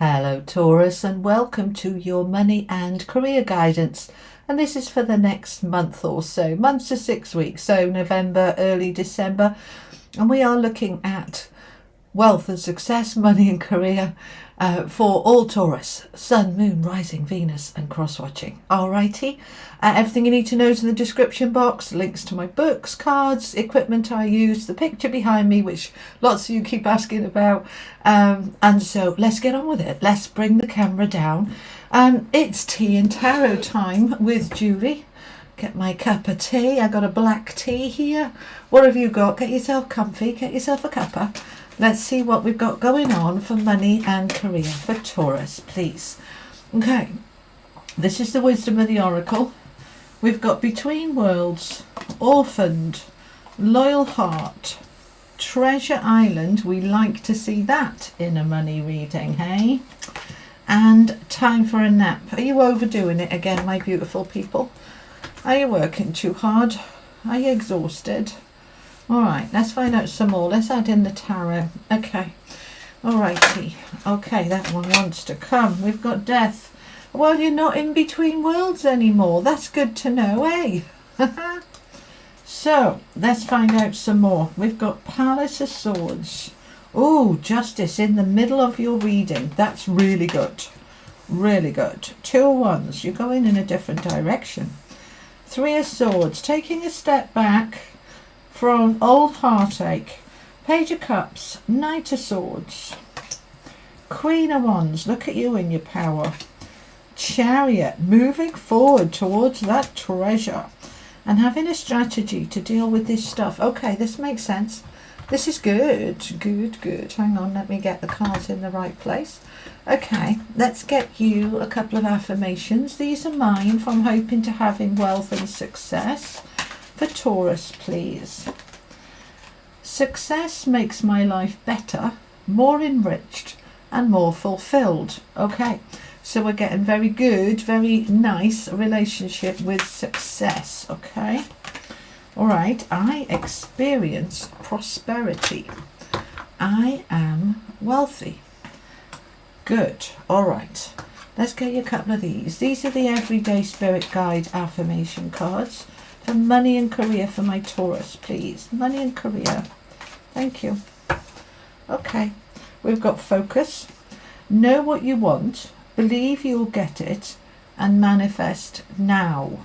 Hello Taurus, and welcome to your money and career guidance, and this is for the next month or so, months to 6 weeks, so November, early December, and we are looking at wealth and success, money and career for all Taurus, Sun, Moon, Rising, Venus and cross-watching. Alrighty, everything you need to know is in the description box, links to my books, cards, equipment I use, the picture behind me, which lots of you keep asking about, and so let's get on with it. Let's bring the camera down. It's tea and tarot time with Julie. Get my cup of tea. I got a black tea here. What have you got? Get yourself comfy, get yourself a cuppa. Let's see what we've got going on for money and career for Taurus, please. Okay, this is the wisdom of the oracle. We've got between worlds, orphaned, loyal heart, treasure island. We like to see that in a money reading, hey? And time for a nap. Are you overdoing it again, my beautiful people? Are you working too hard? Are you exhausted? All right, let's find out some more. Let's add in the tarot. Okay, all righty. Okay, that one wants to come. We've got death. Well, you're not in between worlds anymore. That's good to know, eh? So, let's find out some more. We've got Palace of Swords. Oh, justice in the middle of your reading. That's really good. Really good. 2 of Wands. You're going in a different direction. 3 of Swords. Taking a step back from old heartache. Page of Cups, Knight of Swords, Queen of Wands, look at you in your power. Chariot, moving forward towards that treasure and having a strategy to deal with this stuff. Okay, this makes sense. This is good, good. Hang on, let me get the cards in the right place. Okay, let's get you a couple of affirmations. These are mine from Hoping to Having Wealth and Success. For Taurus, please. Success makes my life better, more enriched and more fulfilled. Okay, so we're getting very good, very nice relationship with success. Okay, all right. I experience prosperity. I am wealthy. Good. All right, let's get you a couple of these. These are the Everyday Spirit Guide affirmation cards. For money and career for my Taurus, please. Money and career. Thank you. Okay. We've got focus. Know what you want. Believe you'll get it. And manifest now.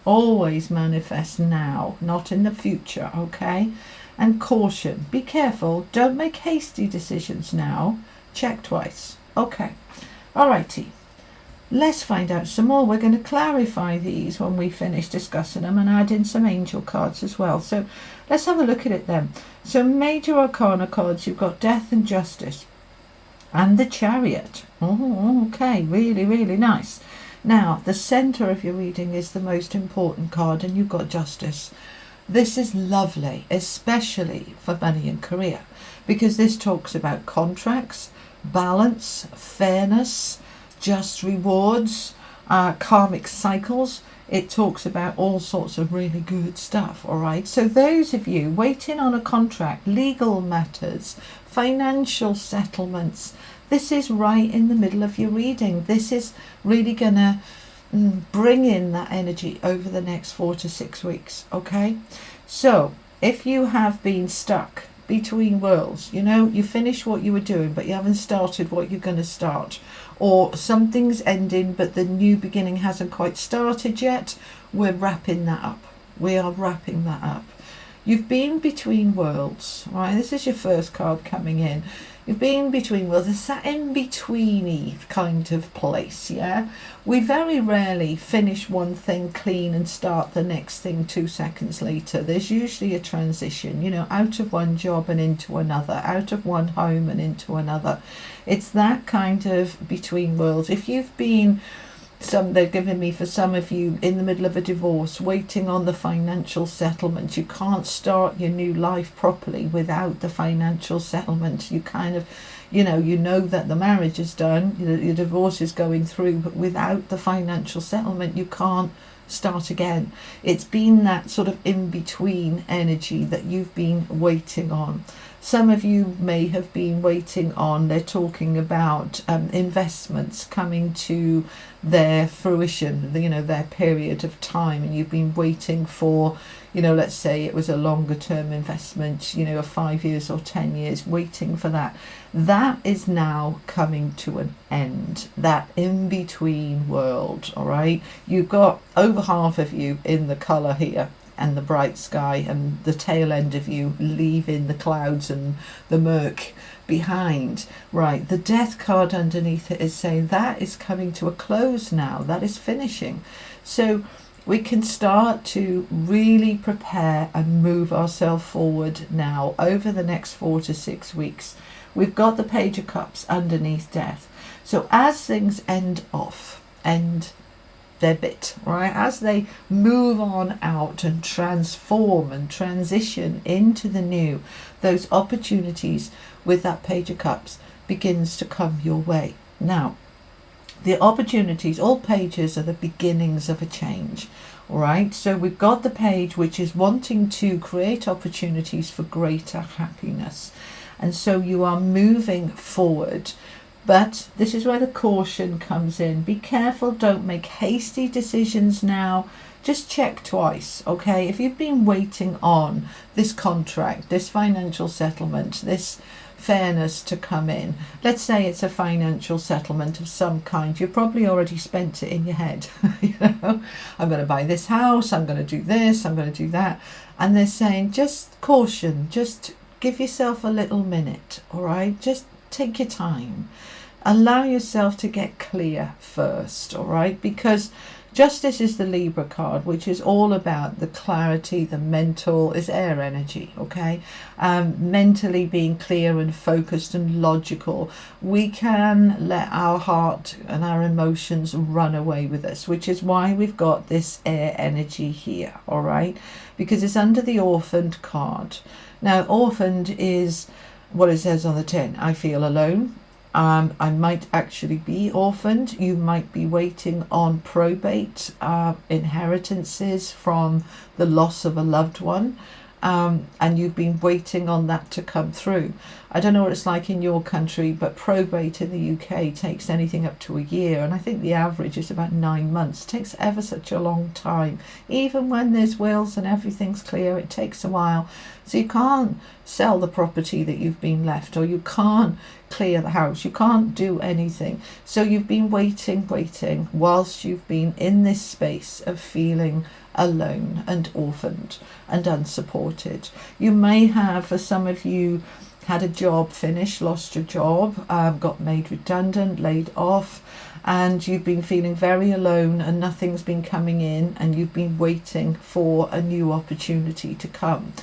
Always manifest now, not in the future, okay? And caution. Be careful. Don't make hasty decisions now. Check twice. Okay. Alrighty. Let's find out some more. We're going to clarify these when we finish discussing them and add in some angel cards as well. So let's have a look at it then. So major arcana cards, you've got death and justice and the chariot. Oh, okay, really, really nice. Now, the center of your reading is the most important card and you've got justice. This is lovely, especially for money and career, because this talks about contracts, balance, fairness, just rewards, karmic cycles. It talks about all sorts of really good stuff. All right, so those of you waiting on a contract, legal matters, financial settlements, this is right in the middle of your reading. This is really gonna bring in that energy over the next 4 to 6 weeks. Okay, so if you have been stuck between worlds, you know, you finished what you were doing but you haven't started what you're going to start, or something's ending but the new beginning hasn't quite started yet, we're wrapping that up. We are wrapping that up. You've been between worlds, right? This is your first card coming in. You've been between worlds. It's that in-betweeny kind of place, yeah? We very rarely finish one thing clean and start the next thing 2 seconds later. There's usually a transition, you know, out of one job and into another, out of one home and into another. It's that kind of between worlds. If you've been, they're giving me for some of you, in the middle of a divorce, waiting on the financial settlement, you can't start your new life properly without the financial settlement. You kind of, you know that the marriage is done, your divorce is going through, but without the financial settlement you can't start again. It's been that sort of in-between energy that you've been waiting on. Some of you may have been waiting on, they're talking about investments coming to their fruition, their period of time, and you've been waiting for, let's say it was a longer term investment, a 5 years or 10 years, waiting for that. That is now coming to an end, that in-between world, all right? You've got over half of you in the colour here, and the bright sky, and the tail end of you leaving the clouds and the murk behind. Right, the death card underneath it is saying that is coming to a close now, that is finishing. So we can start to really prepare and move ourselves forward now over the next 4 to 6 weeks. We've got the Page of Cups underneath death. So as things end their bit, right, as they move on out and transform and transition into the new, those opportunities with that Page of Cups begins to come your way. Now, the opportunities, all pages are the beginnings of a change, all right? So we've got the page which is wanting to create opportunities for greater happiness, and so you are moving forward. But this is where the caution comes in. Be careful, don't make hasty decisions now. Just check twice, okay? If you've been waiting on this contract, this financial settlement, this fairness to come in, let's say it's a financial settlement of some kind, you've probably already spent it in your head. I'm going to buy this house, I'm going to do this, I'm going to do that. And they're saying, just caution, just give yourself a little minute, all right? Just take your time. Allow yourself to get clear first, all right? Because Justice is the Libra card, which is all about the clarity, the mental, is air energy, okay? Mentally being clear and focused and logical. We can let our heart and our emotions run away with us, which is why we've got this air energy here, all right? Because it's under the Orphaned card. Now, Orphaned is what it says on the tin. I feel alone. I might actually be orphaned. You might be waiting on probate, inheritances from the loss of a loved one, and you've been waiting on that to come through. I don't know what it's like in your country, but probate in the UK takes anything up to a year, and I think the average is about 9 months. It takes ever such a long time. Even when there's wills and everything's clear, it takes a while. So you can't sell the property that you've been left, or you can't clear the house, you can't do anything. So you've been waiting whilst you've been in this space of feeling alone and orphaned and unsupported. You may have, for some of you, had a job finish, lost your job, got made redundant, laid off, and you've been feeling very alone and nothing's been coming in, and you've been waiting for a new opportunity to come.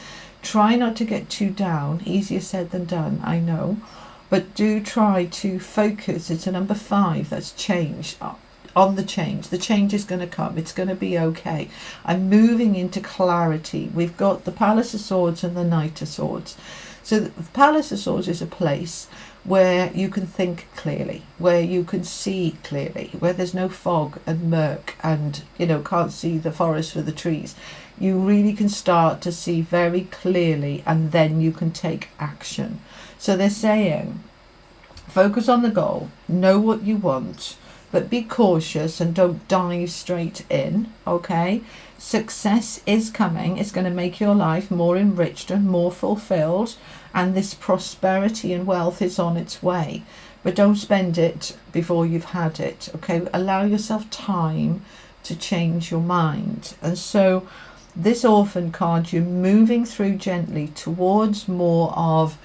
Try not to get too down, easier said than done, I know, but do try to focus. It's a number 5, that's change, on the change. The change is going to come, it's going to be okay. I'm moving into clarity. We've got the Palace of Swords and the Knight of Swords. So the Palace of Swords is a place where you can think clearly, where you can see clearly, where there's no fog and murk and, can't see the forest for the trees. You really can start to see very clearly, and then you can take action. So they're saying, focus on the goal, know what you want, but be cautious and don't dive straight in, okay? Success is coming. It's going to make your life more enriched and more fulfilled, and this prosperity and wealth is on its way. But don't spend it before you've had it, okay? Allow yourself time to change your mind. And so this Orphan card, you're moving through gently towards more of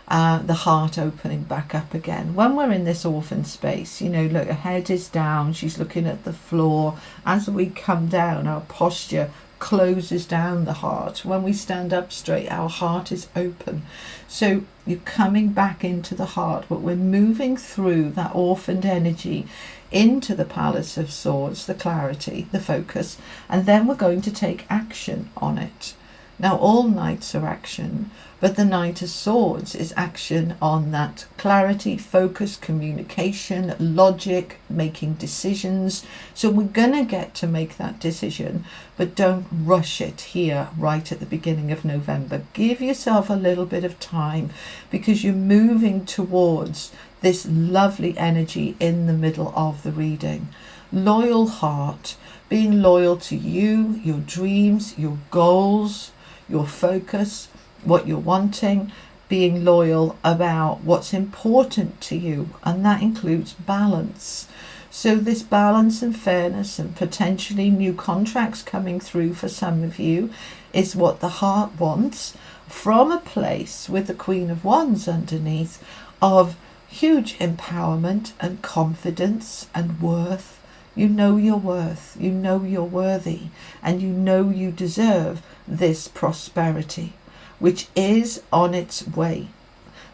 the heart opening back up again. When we're in this orphan space, look, her head is down, she's looking at the floor. As we come down, our posture closes down the heart. When we stand up straight, our heart is open. So you're coming back into the heart, but we're moving through that orphaned energy into the Palace of Swords, the clarity, the focus, and then we're going to take action on it. Now, all knights are action, but the Knight of Swords is action on that clarity, focus, communication, logic, making decisions. So we're going to get to make that decision, but don't rush it here right at the beginning of November. Give yourself a little bit of time, because you're moving towards this lovely energy in the middle of the reading. Loyal heart, being loyal to you, your dreams, your goals, your focus, what you're wanting, being loyal about what's important to you, and that includes balance. So this balance and fairness and potentially new contracts coming through for some of you is what the heart wants, from a place with the Queen of Wands underneath of huge empowerment and confidence and worth. You know your worth, you know you're worthy, and you know you deserve this prosperity, which is on its way.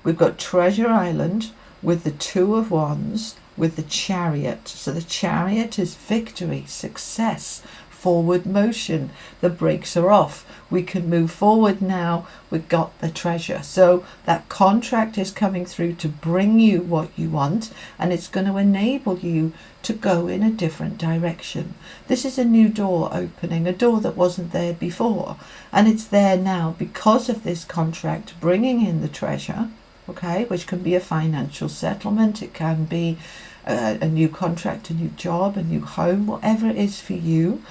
We've got Treasure Island with the Two of Wands, with the Chariot. So the Chariot is victory, success, forward motion. The brakes are off. We can move forward now. We've got the treasure. So that contract is coming through to bring you what you want, and it's going to enable you to go in a different direction. This is a new door opening, a door that wasn't there before, and it's there now because of this contract bringing in the treasure, okay, which can be a financial settlement, it can be a new contract, a new job, a new home, whatever it is for you.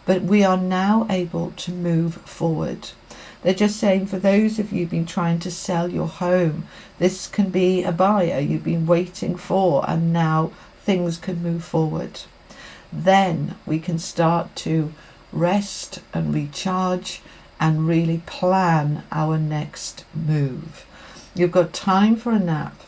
But we are now able to move forward. They're just saying, for those of you who've been trying to sell your home, this can be a buyer you've been waiting for, and now things can move forward. Then we can start to rest and recharge and really plan our next move. You've got time for a nap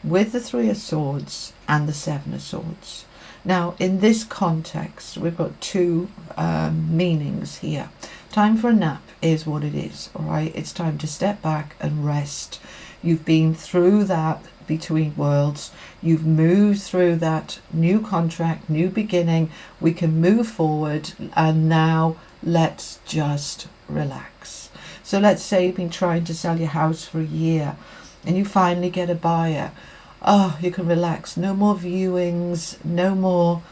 with the Three of Swords and the Seven of Swords. Now, in this context, we've got two meanings here. Time for a nap is what it is, all right? It's time to step back and rest. You've been through that between worlds. You've moved through that new contract, new beginning. We can move forward, and now let's just relax. So let's say you've been trying to sell your house for a year and you finally get a buyer. Oh, you can relax. No more viewings, no more,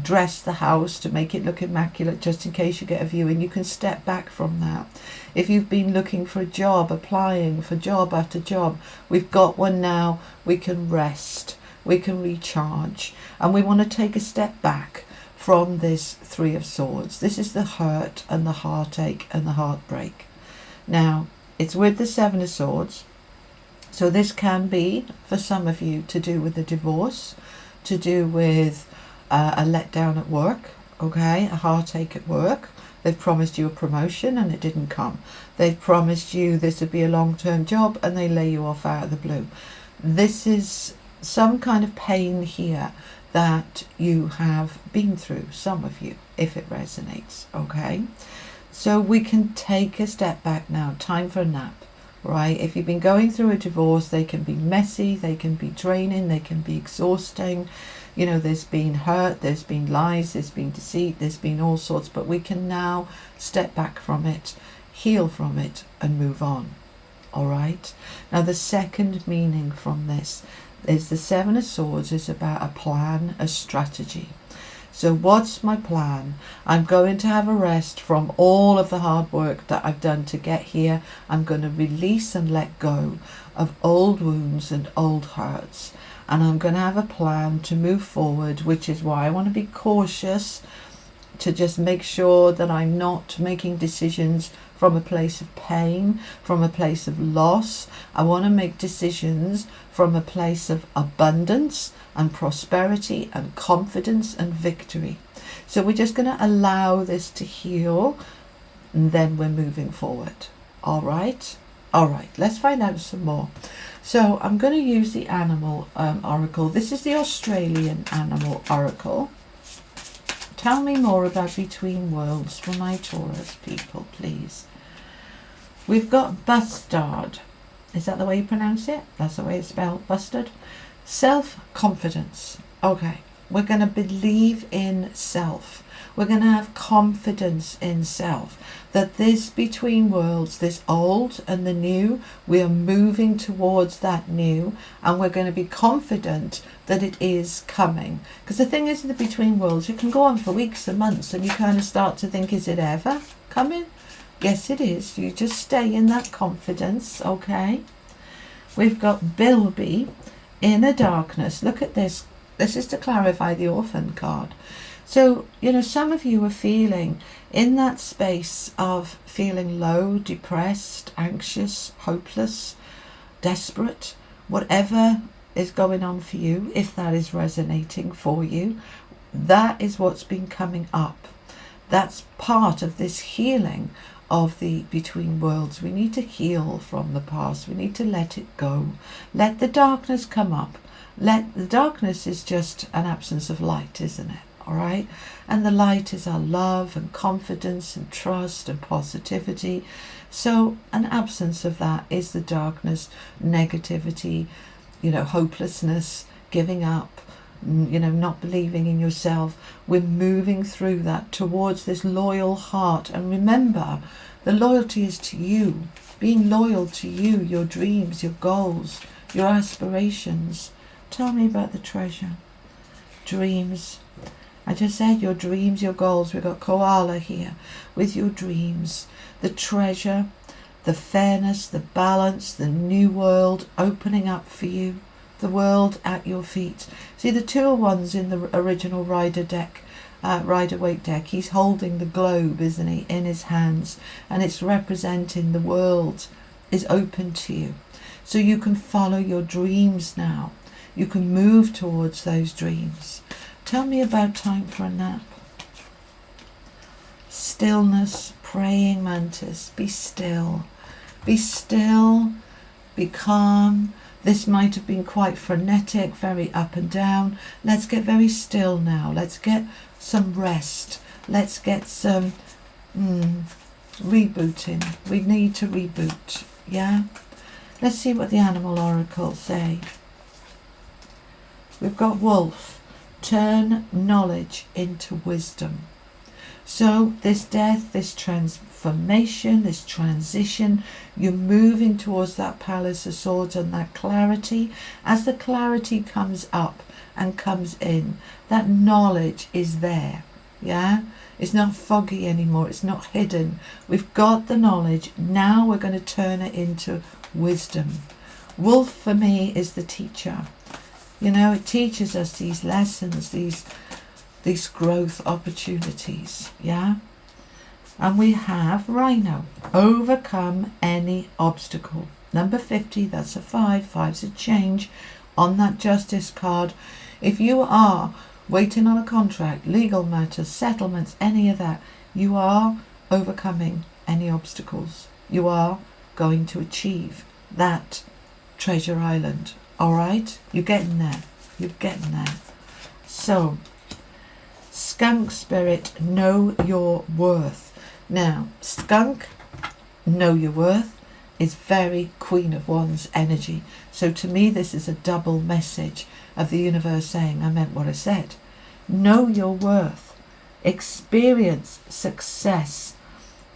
dress the house to make it look immaculate just in case you get a viewing. You can step back from that. If you've been looking for a job, applying for job after job, we've got one now. We can rest, we can recharge, and we want to take a step back from this Three of Swords. This is the hurt and the heartache and the heartbreak. Now, it's with the Seven of Swords. So this can be, for some of you, to do with a divorce, to do with a letdown at work, okay, a heartache at work. They've promised you a promotion and it didn't come. They've promised you this would be a long-term job and they lay you off out of the blue. This is some kind of pain here that you have been through, some of you, if it resonates, okay? So we can take a step back now, time for a nap. Right, if you've been going through a divorce, they can be messy, they can be draining, they can be exhausting. There's been hurt, there's been lies, there's been deceit, there's been all sorts, but we can now step back from it, heal from it, and move on. All right. Now, the second meaning from this is the Seven of Swords is about a plan, a strategy. So what's my plan? I'm going to have a rest from all of the hard work that I've done to get here. I'm going to release and let go of old wounds and old hurts. And I'm going to have a plan to move forward, which is why I want to be cautious, to just make sure that I'm not making decisions from a place of pain, from a place of loss. I want to make decisions from a place of abundance and prosperity and confidence and victory. So we're just going to allow this to heal, and then we're moving forward. All right, let's find out some more. So I'm going to use the animal oracle. This is the Australian animal oracle. Tell me more about Between Worlds for my Taurus people, please. We've got bustard. Is that the way you pronounce it? That's the way it's spelled, bustard. Self-confidence. Okay. We're going to believe in self. We're going to have confidence in self. That this between worlds, this old and the new, we are moving towards that new, and we're going to be confident that it is coming. Because the thing is, in the between worlds, you can go on for weeks and months and you kind of start to think, is it ever coming? Yes, it is. You just stay in that confidence, okay? We've got Bilby, inner darkness. Look at this. This is to clarify the orphan card. So, some of you are feeling in that space of feeling low, depressed, anxious, hopeless, desperate, whatever is going on for you, if that is resonating for you, that is what's been coming up. That's part of this healing of the between worlds. We need to heal from the past. We need to let it go. Let the darkness come up. The darkness is just an absence of light, isn't it? All right, and the light is our love and confidence and trust and positivity. So an absence of that is the darkness, negativity, hopelessness, giving up, not believing in yourself. We're moving through that towards this loyal heart. And remember, the loyalty is to you, being loyal to you, your dreams, your goals, your aspirations. Tell me about the treasure. Dreams. I just said your dreams, your goals. We've got koala here with your dreams, the treasure, the fairness, the balance, the new world opening up for you, the world at your feet. See the 2 of Wands in the original Rider-Waite deck. He's holding the globe, isn't he, in his hands, and it's representing the world is open to you. So you can follow your dreams now. You can move towards those dreams. Tell me about time for a nap. Stillness, praying mantis. Be still. Be still. Be calm. This might have been quite frenetic, very up and down. Let's get very still now. Let's get some rest. Let's get some rebooting. We need to reboot. Yeah? Let's see what the animal oracles say. We've got wolf. Turn knowledge into wisdom. So this death, this transformation, this transition, you're moving towards that Palace of Swords and that clarity. As the clarity comes up and comes in, that knowledge is there. Yeah? It's not foggy anymore. It's not hidden. We've got the knowledge. Now we're going to turn it into wisdom. Wolf for me is the teacher. It teaches us these lessons, these growth opportunities, yeah? And we have Rhino, overcome any obstacle. Number 50, that's a 5. 5's a change on that Justice card. If you are waiting on a contract, legal matters, settlements, any of that, you are overcoming any obstacles. You are going to achieve that treasure island. All right, you're getting there. You're getting there. So, skunk spirit, know your worth. Now, skunk, know your worth, is very Queen of Wands energy. So to me, this is a double message of the universe saying, I meant what I said. Know your worth. Experience success.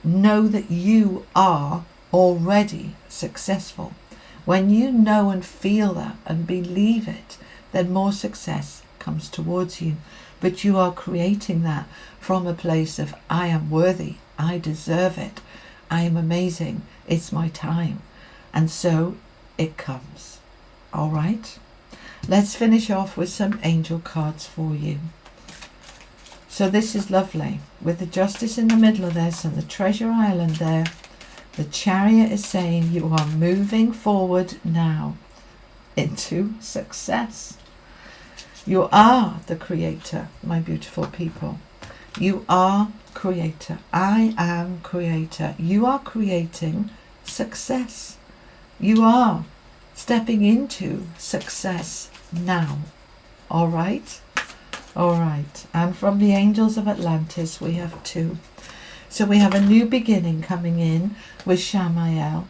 Know that you are already successful. When you know and feel that and believe it, then more success comes towards you. But you are creating that from a place of, I am worthy, I deserve it, I am amazing, it's my time. And so it comes. All right? Let's finish off with some angel cards for you. So this is lovely. With the Justice in the middle of this and the Treasure Island there, the Chariot is saying you are moving forward now into success. You are the creator, my beautiful people. You are creator. I am creator. You are creating success. You are stepping into success now. All right? All right. And from the Angels of Atlantis, we have 2. So we have a new beginning coming in with Shamael,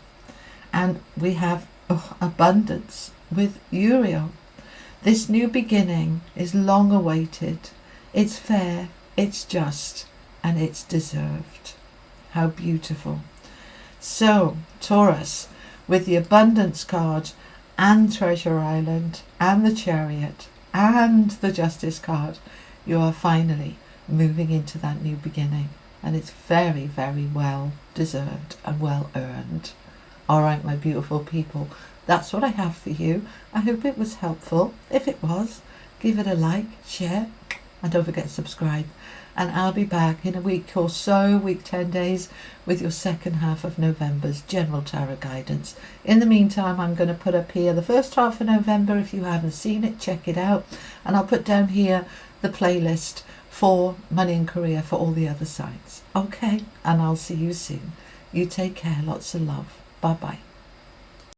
and we have abundance with Uriel. This new beginning is long awaited. It's fair, it's just, and it's deserved. How beautiful. So, Taurus, with the Abundance card and Treasure Island and the Chariot and the Justice card, you are finally moving into that new beginning. And it's very, very well deserved and well earned. All right, my beautiful people, that's what I have for you. I hope it was helpful. If it was, give it a like, share, and don't forget to subscribe. And I'll be back in a week or so, week 10 days, with your second half of November's general tarot guidance. In the meantime, I'm going to put up here the first half of November. If you haven't seen it, check it out. And I'll put down here the playlist for money and career for all the other signs. Okay, and I'll see you soon. You take care. Lots of love. Bye-bye.